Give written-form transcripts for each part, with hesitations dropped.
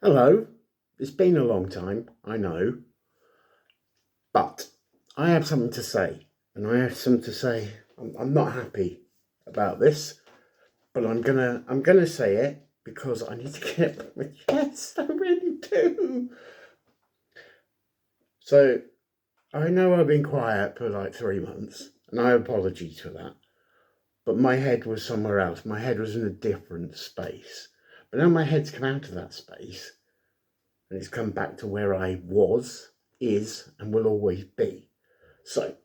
Hello, it's been a long time, I know, but I have something to say, and I have something to say. I'm not happy about this, but I'm gonna say it because I need to get it off my chest. I really do. So I know I've been quiet for like 3 months, and I apologize for that. But my head was somewhere else. My head was in a different space. But now my head's come out of that space and it's come back to where I was, is, and will always be. So,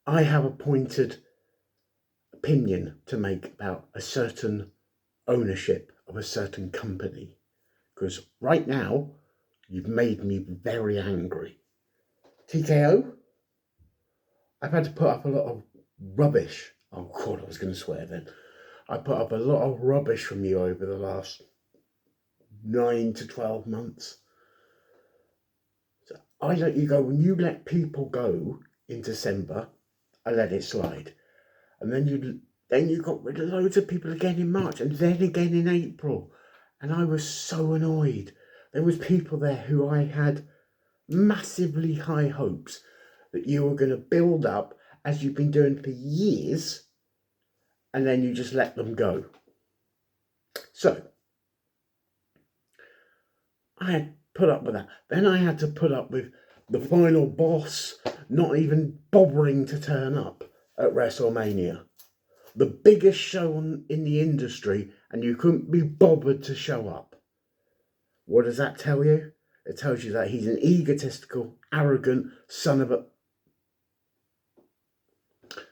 I have a pointed opinion to make about a certain ownership of a certain company. Because right now, you've made me very angry. TKO, I've had to put up a lot of rubbish. Oh God, I was going to swear then. I put up a lot of rubbish from you over the last 9 to 12 months. So I let you go. When you let people go in December, I let it slide. And then you got rid of loads of people again in March and then again in April. And I was so annoyed. There was people there who I had massively high hopes that you were going to build up as you've been doing for years, and then you just let them go. So I had put up with that. Then I had to put up with the final boss not even bothering to turn up at WrestleMania. The biggest show in the industry, and you couldn't be bothered to show up. What does that tell you? It tells you that he's an egotistical, arrogant son of a...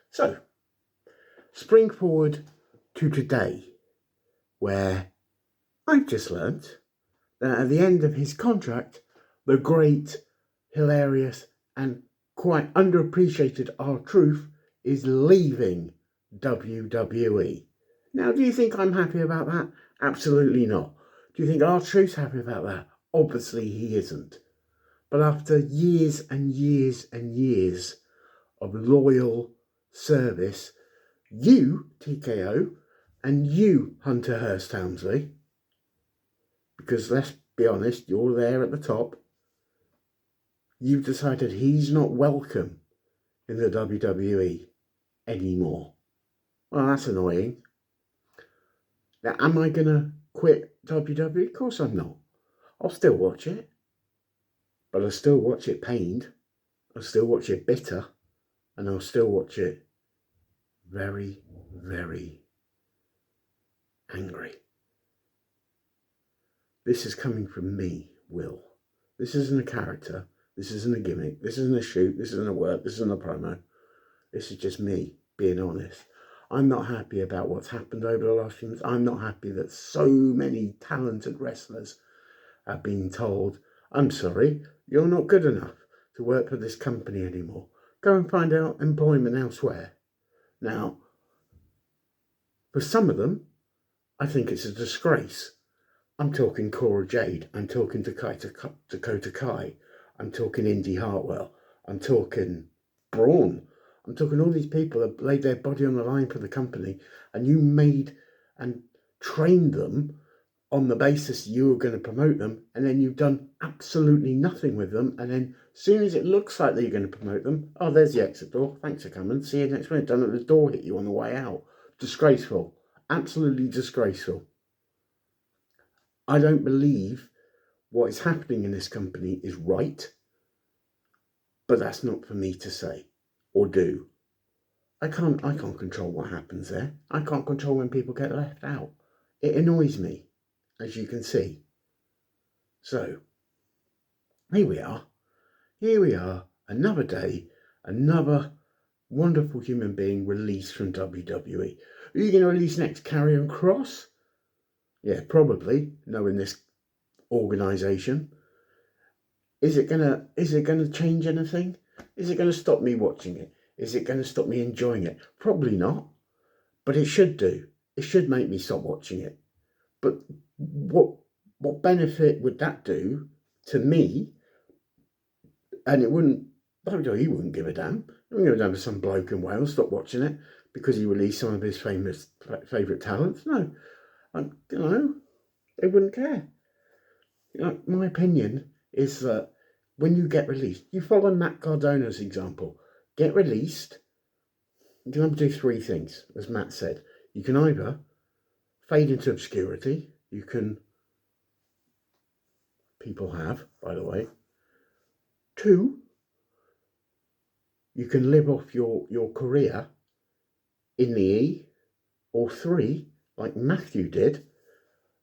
So, spring forward to today, where I've just learnt that at the end of his contract, the great, hilarious, and quite underappreciated R-Truth is leaving WWE. Now, do you think I'm happy about that? Absolutely not. Do you think R-Truth's happy about that? Obviously he isn't. But after years and years and years of loyal service, you, TKO, and you, Hunter Hearst Helmsley, because let's be honest, you're there at the top, you've decided he's not welcome in the WWE anymore. Well, that's annoying. Now, am I going to quit WWE? Of course I'm not. I'll still watch it. But I'll still watch it pained. I'll still watch it bitter. And I'll still watch it very, very angry. This is coming from me, Will. This isn't a character. This isn't a gimmick. This isn't a shoot. This isn't a work. This isn't a promo. This is just me being honest. I'm not happy about what's happened over the last few months. I'm not happy that so many talented wrestlers have been told, I'm sorry, you're not good enough to work for this company anymore. Go and find out employment elsewhere. Now, for some of them, I think it's a disgrace. I'm talking Cora Jade. I'm talking Dakota Kai. I'm talking Indy Hartwell. I'm talking Braun. I'm talking all these people that laid their body on the line for the company, and you made and trained them on the basis you were going to promote them, and then you've done absolutely nothing with them, and then as soon as it looks like that you're going to promote them, oh, there's the exit door. Thanks for coming. See you next week. Don't let the door hit you on the way out. Disgraceful. Absolutely disgraceful. I don't believe what is happening in this company is right, but that's not for me to say or do. I can't control what happens there. I can't control when people get left out. It annoys me, as you can see. So, here we are. Here we are, another day, another wonderful human being released from WWE. Who are you going to release next? Karrion Kross? Yeah, probably, knowing this organisation. Is it gonna change anything? Is it gonna stop me watching it? Is it gonna stop me enjoying it? Probably not. But it should do. It should make me stop watching it. But what benefit would that do to me? And it wouldn't, WWE wouldn't give a damn. They wouldn't give a damn if some bloke in Wales stopped watching it because he released some of his favourite talents. No. They wouldn't care. My opinion is that when you get released, you follow Matt Cardona's example. Get released, you can have to do three things, as Matt said. You can either fade into obscurity, people have, by the way. 2, you can live off your career in the E. Or 3, like Matthew did,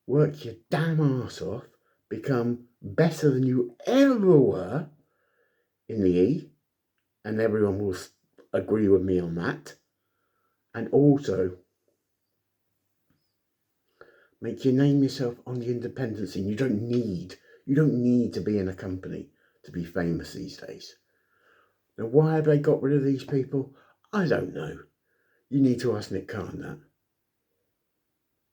work your damn arse off, become better than you ever were in the E, and everyone will agree with me on that. And also make your name yourself on the independent scene. You don't need to be in a company to be famous these days. Now, why have they got rid of these people? I don't know. You need to ask Nick Khan that.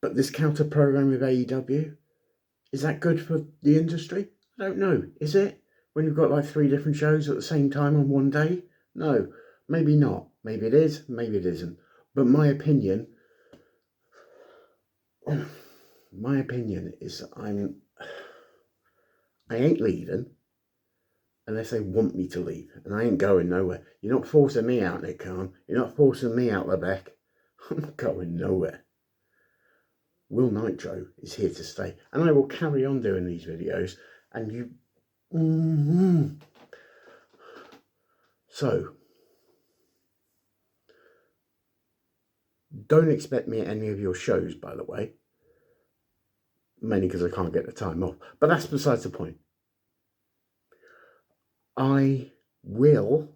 But this counter program with AEW, is that good for the industry? I don't know. Is it? When you've got like 3 different shows at the same time on one day? No, maybe not. Maybe it is, maybe it isn't. But my opinion is I ain't leaving unless they want me to leave. And I ain't going nowhere. You're not forcing me out, Nick Khan. You're not forcing me out, Lebec. I'm not going nowhere. Will Nitro is here to stay. And I will carry on doing these videos. And you... So, don't expect me at any of your shows, by the way. Mainly because I can't get the time off. But that's besides the point. I will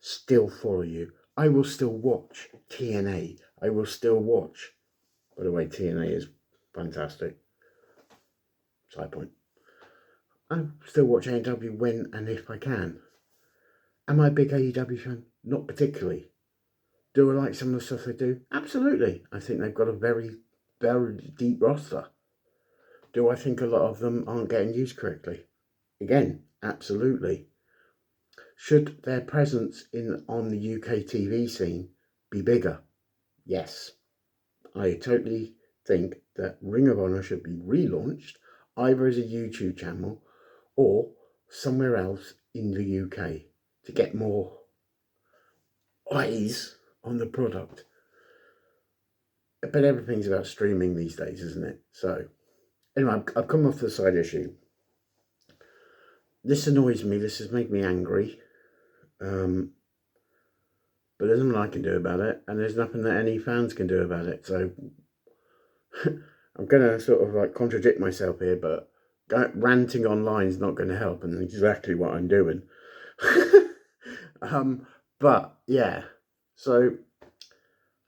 still follow you. I will still watch TNA. I will still watch. By the way, TNA is fantastic. Side point. I still watch AEW when and if I can. Am I a big AEW fan? Not particularly. Do I like some of the stuff they do? Absolutely. I think they've got a very, very deep roster. Do I think a lot of them aren't getting used correctly? Again, absolutely. Should their presence on the UK TV scene be bigger? Yes. I totally think that Ring of Honor should be relaunched either as a YouTube channel or somewhere else in the UK to get more eyes on the product. But everything's about streaming these days, isn't it? So, anyway, I've come off the side issue. This annoys me. This has made me angry. But there's nothing I can do about it, and there's nothing that any fans can do about it. So I'm going to sort of like contradict myself here, but ranting online is not going to help, and exactly what I'm doing. But yeah, so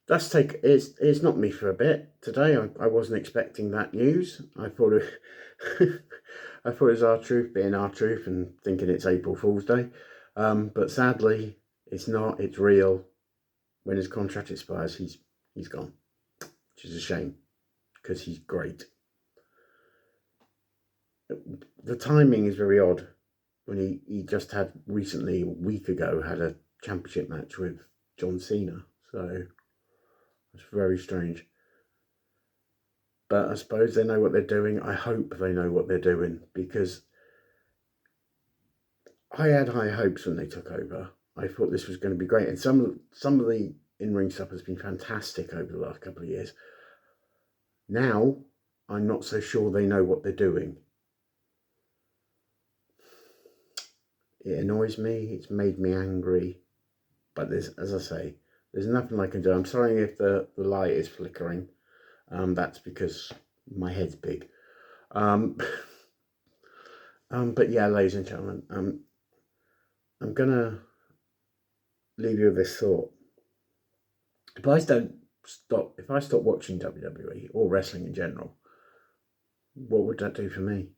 it's not me for a bit today. I wasn't expecting that news. I thought it was R-Truth being R-Truth and thinking it's April Fool's Day. But sadly, it's not. It's real. When his contract expires, he's gone, which is a shame because he's great. The timing is very odd when he just had recently, a week ago, had a championship match with John Cena. So it's very strange. But I suppose they know what they're doing. I hope they know what they're doing because I had high hopes when they took over. I thought this was going to be great. And some of the in-ring stuff has been fantastic over the last couple of years. Now, I'm not so sure they know what they're doing. It annoys me. It's made me angry. But as I say, there's nothing I can do. I'm sorry if the light is flickering. That's because my head's big. But yeah, ladies and gentlemen, I'm going to leave you with this thought. If I stop watching WWE or wrestling in general, what would that do for me?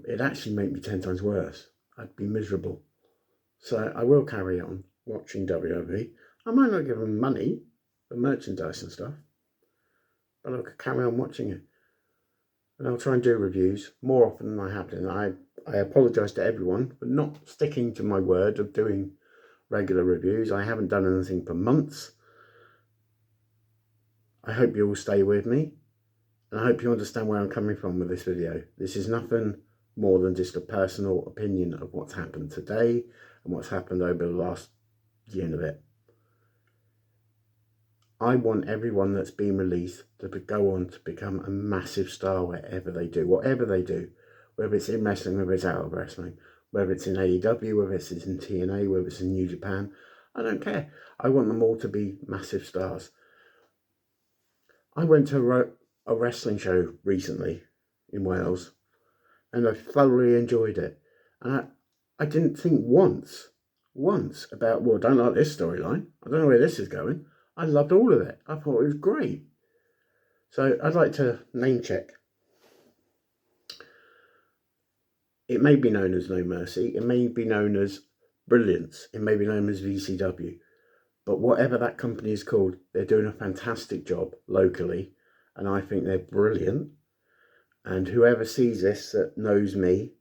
It'd actually make me 10 times worse. I'd be miserable. So I will carry on watching WWE. I might not give them money for merchandise and stuff, but I'll carry on watching it. And I'll try and do reviews more often than I have done. I apologise to everyone for not sticking to my word of doing regular reviews. I haven't done anything for months. I hope you all stay with me. And I hope you understand where I'm coming from with this video. This is nothing more than just a personal opinion of what's happened today and what's happened over the last year and a bit. I want everyone that's been released to go on to become a massive star wherever they do, whatever they do, whether it's in wrestling, whether it's out of wrestling, whether it's in AEW, whether it's in TNA, whether it's in New Japan. I don't care. I want them all to be massive stars. I went to a wrestling show recently in Wales and I thoroughly enjoyed it. And I didn't think once about, well, I don't like this storyline. I don't know where this is going. I loved all of it. I thought it was great. So I'd like to name check. It may be known as No Mercy. It may be known as Brilliance. It may be known as VCW. But whatever that company is called, they're doing a fantastic job locally. And I think they're brilliant. And whoever sees this that knows me,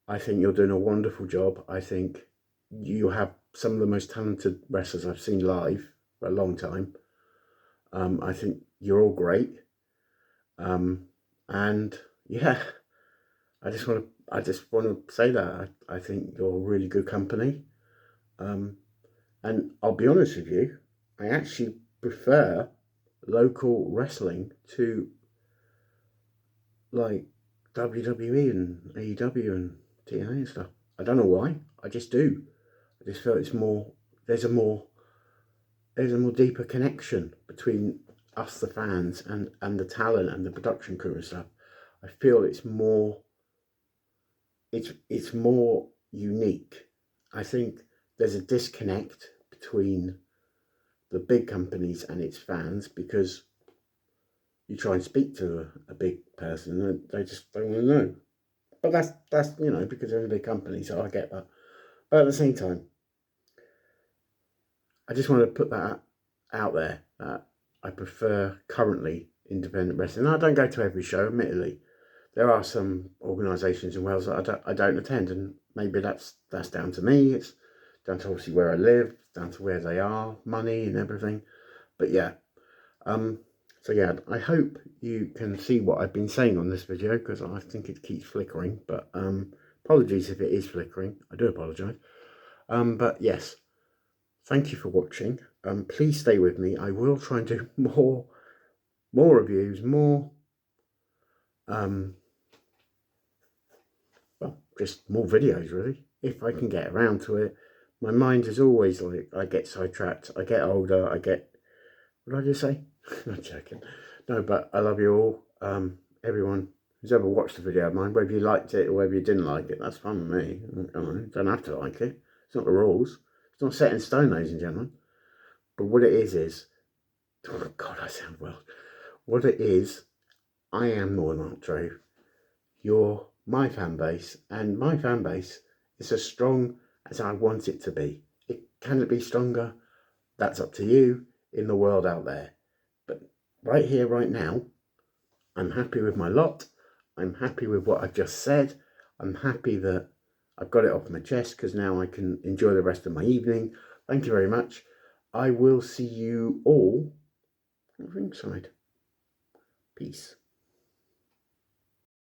I think you're doing a wonderful job. I think you have some of the most talented wrestlers I've seen live for a long time. I think you're all great. And yeah, I just want to say that I think you're a really good company. And I'll be honest with you, I actually prefer local wrestling to like WWE and AEW and TNA and stuff. I don't know why. I just do. I just feel it's more. There's a more deeper connection between us, the fans, and the talent and the production crew and stuff. I feel it's more. It's more unique. I think there's a disconnect between the big companies and its fans because you try and speak to a big person and they just don't want to know. But that's because they're a big company, so I get that. But at the same time, I just want to put that out there that I prefer currently independent wrestling. I don't go to every show, admittedly. There are some organisations in Wales that I don't attend, and maybe that's down to me. It's down to obviously where I live, down to where they are, money and everything. But yeah, so yeah, I hope you can see what I've been saying on this video because I think it keeps flickering. But apologies if it is flickering. I do apologise. But yes, thank you for watching. Please stay with me. I will try and do more reviews, just more videos really, if I can get around to it. My mind is always like, I get sidetracked, I get older, what did I just say? Not joking. No, but I love you all. Everyone who's ever watched the video of mine, whether you liked it or whether you didn't like it, that's fine with me. Don't have to like it. It's not the rules. It's not set in stone, ladies and gentlemen. But what it is, oh God, I sound well. What it is, I am Northern Trove. You're my fan base, and my fan base is as strong as I want it to be. Can it be stronger? That's up to you in the world out there. But right here, right now, I'm happy with my lot. I'm happy with what I've just said. I'm happy that I've got it off my chest because now I can enjoy the rest of my evening. Thank you very much. I will see you all at ringside. Peace.